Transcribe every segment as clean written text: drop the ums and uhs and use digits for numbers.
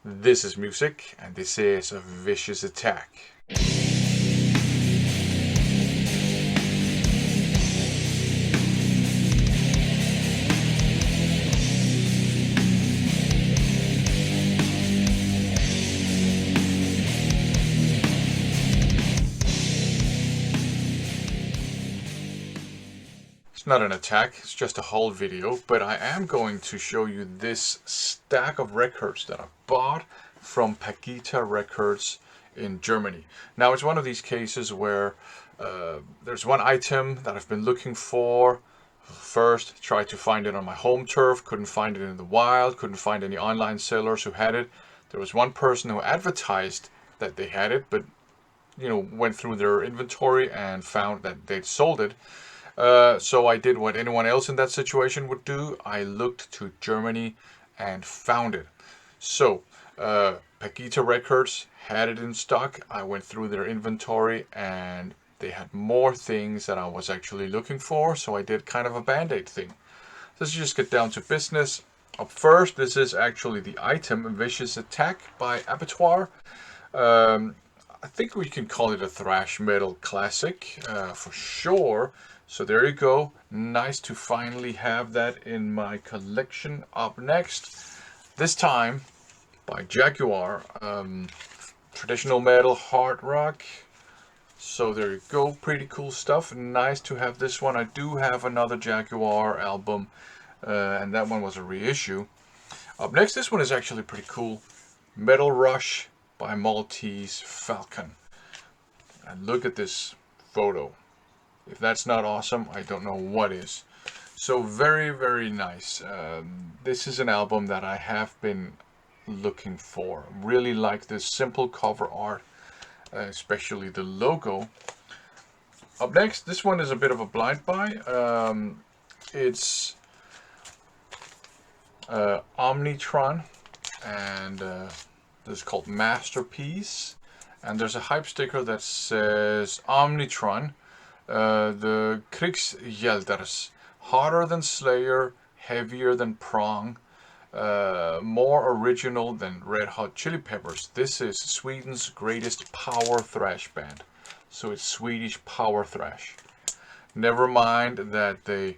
This is music, and this is a vicious attack. It's not an attack, it's just a haul video, but I am going to show you this stack of records that I bought from Pagita Records in Germany. Now it's one of these cases where there's one item that I've been looking for. First, tried to find it on my home turf, couldn't find it in the wild, couldn't find any online sellers who had it. There was one person who advertised that they had it, but went through their inventory and found that they'd sold it. So I did what anyone else in that situation would do. I looked to Germany and found it. So Pagita Records had it in stock. I went through their inventory and they had more things that I was actually looking for. So I did kind of a band-aid thing. Let's just get down to business. Up first, this is actually the item Vicious Attack by Abbattoir. I think we can call it a thrash metal classic for sure. So there you go. Nice to finally have that in my collection. Up next, this time by Jaguar, traditional metal, hard rock. So there you go. Pretty cool stuff. Nice to have this one. I do have another Jaguar album, and that one was a reissue. Up next, this one is actually pretty cool. Metal Rush by Maltese Falcon. And look at this photo. If that's not awesome, I don't know what is. So very, very nice. This is an album that I have been looking for. Really like this simple cover art, especially the logo. Up next, this one is a bit of a blind buy. It's Omnitron, and this is called Masterpiece. And there's a hype sticker that says Omnitron. The Kriegsgelders, harder than Slayer, heavier than Prong, more original than Red Hot Chili Peppers. This is Sweden's greatest power thrash band. So it's Swedish power thrash. Never mind that they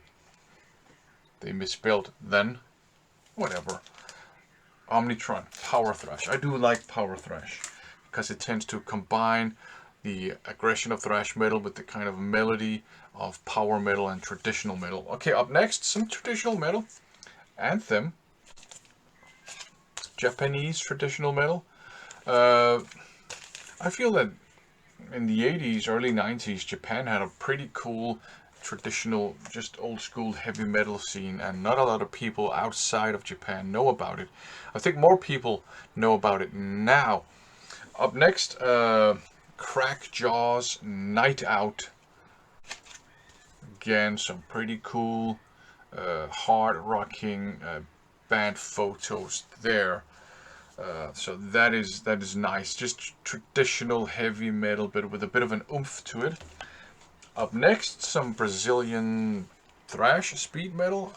misspelled then. Whatever. Omnitron, power thrash. I do like power thrash because it tends to combine the aggression of thrash metal with the kind of melody of power metal and traditional metal. Okay, up next, some traditional metal. Anthem. Japanese traditional metal. I feel that in the 80s, early 90s, Japan had a pretty cool traditional, just old school heavy metal scene, and not a lot of people outside of Japan know about it. I think more people know about it now. Up next, Crack Jaws, Night Out. Again, some pretty cool hard rocking band photos there. So that is nice. Just traditional heavy metal, but with a bit of an oomph to it. Up next, some Brazilian thrash speed metal.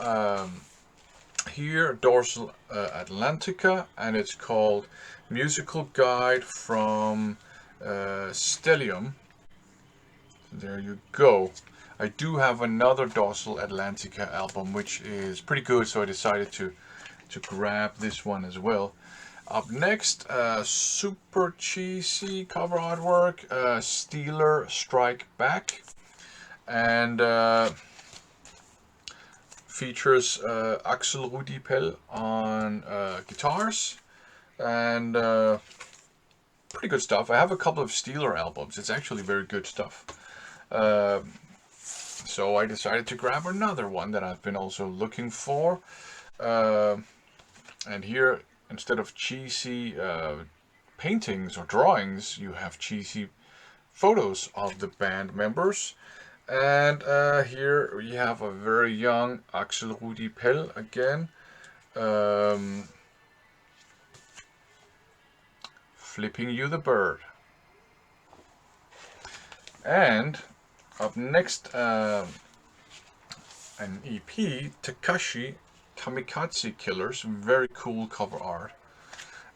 Here, Dorsal Atlantica, and it's called Musical Guide from Stellium. There you go. I do have another Dorsal Atlantica album, which is pretty good, so I decided to grab this one as well. Up next, super cheesy cover artwork, Steeler Strike Back, and features Axel Rudi Pell on guitars, and pretty good stuff. I have a couple of Steeler albums. It's actually very good stuff. So I decided to grab another one that I've been also looking for. And here, instead of cheesy paintings or drawings, you have cheesy photos of the band members. And here we have a very young Axel Rudi Pell again. Flipping You the Bird. And up next, an EP, Takashi Kamikaze Killers. Very cool cover art.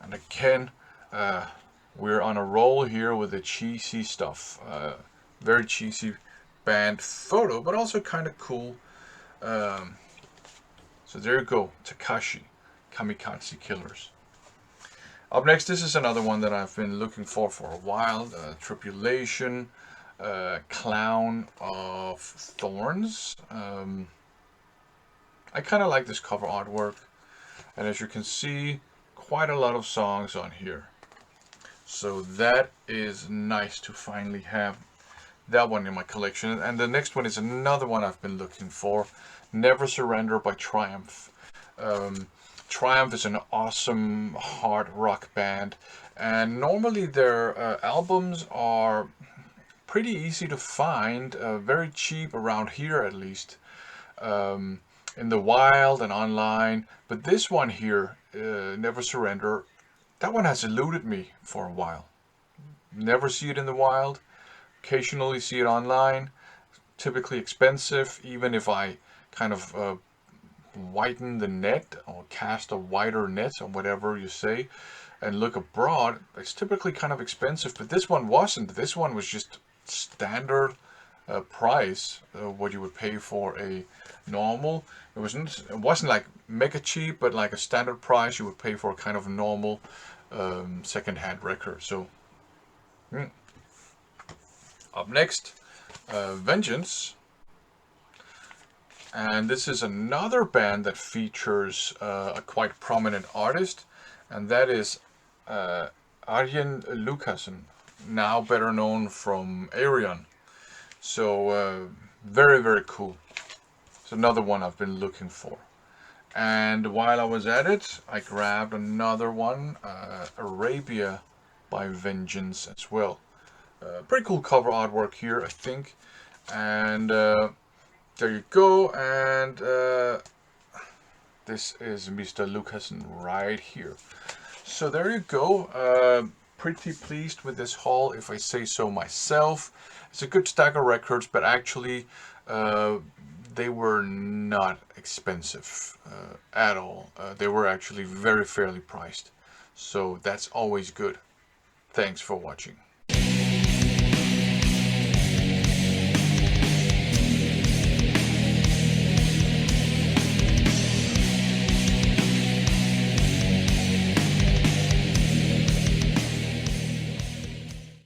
And again, we're on a roll here with the cheesy stuff. Very cheesy band photo, but also kind of cool. So there you go, Takashi, Kamikaze Killers. Up next, this is another one that I've been looking for a while. Tribulation, Clown of Thorns. I kind of like this cover artwork. And as you can see, quite a lot of songs on here. So that is nice to finally have that one in my collection. And the next one is another one I've been looking for. Never Surrender by Triumph. Triumph is an awesome hard rock band, and normally their albums are pretty easy to find, very cheap around here at least, in the wild and online. But this one here, Never Surrender, that one has eluded me for a while. Never see it in the wild, occasionally see it online, typically expensive, even if I kind of widen the net or cast a wider net or whatever you say and look abroad, it's typically kind of expensive, but this one wasn't. This one was just standard price, what you would pay for a normal. It wasn't like mega cheap, but like a standard price you would pay for a kind of normal second-hand record. So up next, Vengeance. And this is another band that features a quite prominent artist, and that is Arjen Lucassen, now better known from Arion. So very, very cool. It's another one I've been looking for. And while I was at it, I grabbed another one, Arabia by Vengeance as well. Pretty cool cover artwork here, I think. And there you go, and this is Mr. Lucassen right here. So there you go. Pretty pleased with this haul, if I say so myself. It's a good stack of records, but actually they were not expensive at all. They were actually very fairly priced. So that's always good. Thanks for watching.